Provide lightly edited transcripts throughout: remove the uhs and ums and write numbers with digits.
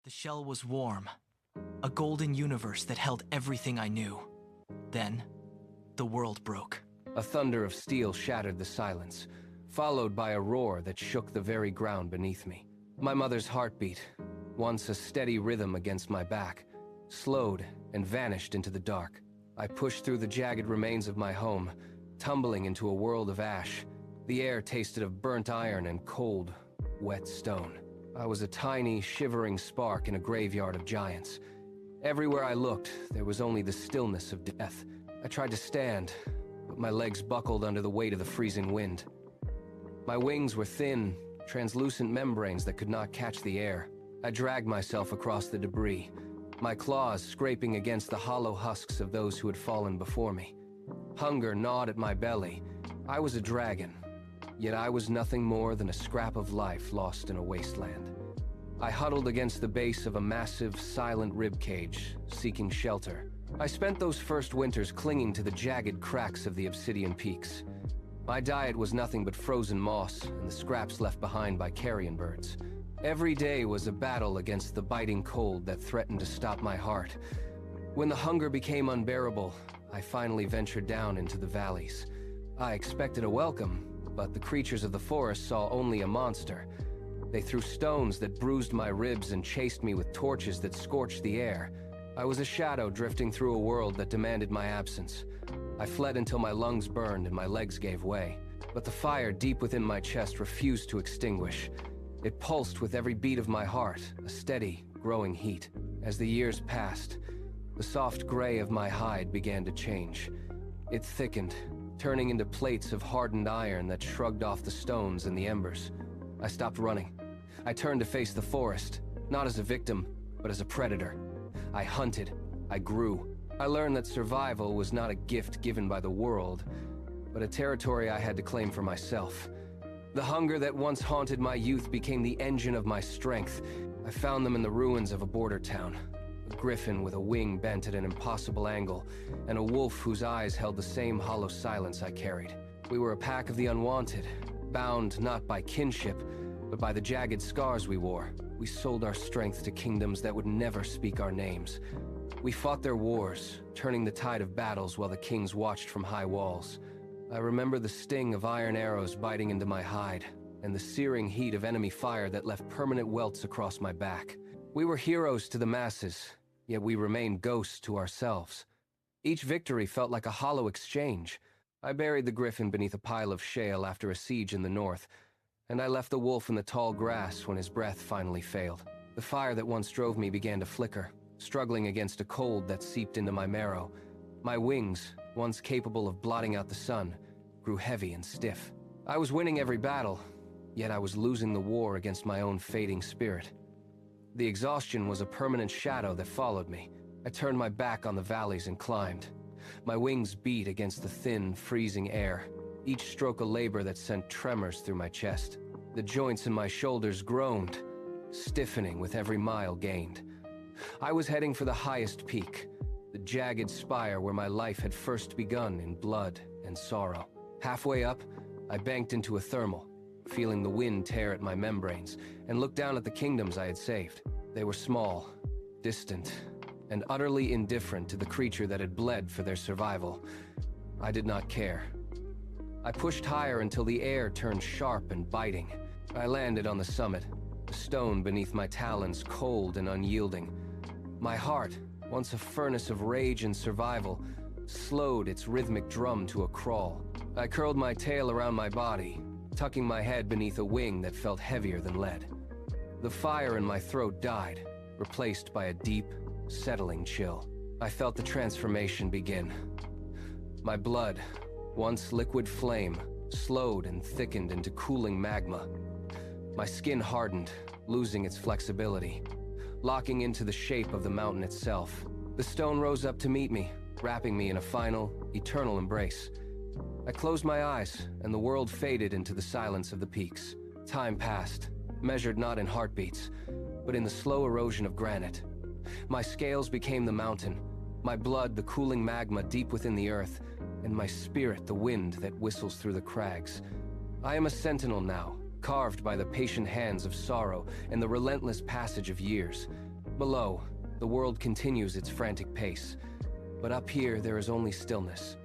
The shell was warm, a golden universe that held everything I knew. Then, the world broke. A thunder of steel shattered the silence, followed by a roar that shook the very ground beneath me. My mother's heartbeat, once a steady rhythm against my back, slowed and vanished into the dark. I pushed through the jagged remains of my home, tumbling into a world of ash. The air tasted of burnt iron and cold, wet stone. I was a tiny, shivering spark in a graveyard of giants. Everywhere I looked, there was only the stillness of death. I tried to stand, but my legs buckled under the weight of the freezing wind. My wings were thin, translucent membranes that could not catch the air. I dragged myself across the debris, my claws scraping against the hollow husks of those who had fallen before me. Hunger gnawed at my belly. I was a dragon, yet I was nothing more than a scrap of life lost in a wasteland. I huddled against the base of a massive, silent ribcage, seeking shelter. I spent those first winters clinging to the jagged cracks of the obsidian peaks. My diet was nothing but frozen moss and the scraps left behind by carrion birds. Every day was a battle against the biting cold that threatened to stop my heart. When the hunger became unbearable, I finally ventured down into the valleys. I expected a welcome, but the creatures of the forest saw only a monster. They threw stones that bruised my ribs and chased me with torches that scorched the air. I was a shadow drifting through a world that demanded my absence. I fled until my lungs burned and my legs gave way. But the fire deep within my chest refused to extinguish. It pulsed with every beat of my heart, a steady, growing heat. As the years passed, the soft gray of my hide began to change. It thickened, turning into plates of hardened iron that shrugged off the stones and the embers. I stopped running. I turned to face the forest, not as a victim, but as a predator. I hunted. I grew. I learned that survival was not a gift given by the world, but a territory I had to claim for myself. The hunger that once haunted my youth became the engine of my strength. I found them in the ruins of a border town. A griffin with a wing bent at an impossible angle, and a wolf whose eyes held the same hollow silence I carried. We were a pack of the unwanted, bound not by kinship, but by the jagged scars we wore. We sold our strength to kingdoms that would never speak our names. We fought their wars, turning the tide of battles while the kings watched from high walls. I remember the sting of iron arrows biting into my hide, and the searing heat of enemy fire that left permanent welts across my back. We were heroes to the masses, yet we remained ghosts to ourselves. Each victory felt like a hollow exchange. I buried the griffin beneath a pile of shale after a siege in the north, and I left the wolf in the tall grass when his breath finally failed. The fire that once drove me began to flicker, struggling against a cold that seeped into my marrow. My wings, once capable of blotting out the sun, grew heavy and stiff. I was winning every battle, yet I was losing the war against my own fading spirit. The exhaustion was a permanent shadow that followed me. I turned my back on the valleys and climbed. My wings beat against the thin, freezing air, each stroke a labor that sent tremors through my chest. The joints in my shoulders groaned, stiffening with every mile gained. I was heading for the highest peak, the jagged spire where my life had first begun in blood and sorrow. Halfway up, I banked into a thermal, feeling the wind tear at my membranes, and looked down at the kingdoms I had saved. They were small, distant, and utterly indifferent to the creature that had bled for their survival. I did not care. I pushed higher until the air turned sharp and biting. I landed on the summit, the stone beneath my talons cold and unyielding. My heart, once a furnace of rage and survival, slowed its rhythmic drum to a crawl. I curled my tail around my body, tucking my head beneath a wing that felt heavier than lead. The fire in my throat died, replaced by a deep, settling chill. I felt the transformation begin. My blood, once liquid flame, slowed and thickened into cooling magma. My skin hardened, losing its flexibility, locking into the shape of the mountain itself. The stone rose up to meet me, wrapping me in a final, eternal embrace. I closed my eyes, and the world faded into the silence of the peaks. Time passed, measured not in heartbeats, but in the slow erosion of granite. My scales became the mountain, my blood the cooling magma deep within the earth, and my spirit the wind that whistles through the crags. I am a sentinel now, carved by the patient hands of sorrow and the relentless passage of years. Below, the world continues its frantic pace, but up here there is only stillness.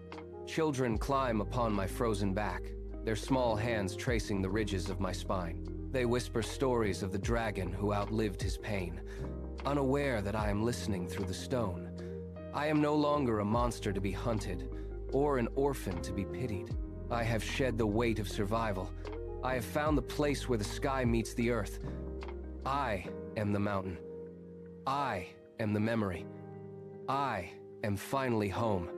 Children climb upon my frozen back, their small hands tracing the ridges of my spine. They whisper stories of the dragon who outlived his pain, unaware that I am listening through the stone. I am no longer a monster to be hunted, or an orphan to be pitied. I have shed the weight of survival. I have found the place where the sky meets the earth. I am the mountain. I am the memory. I am finally home.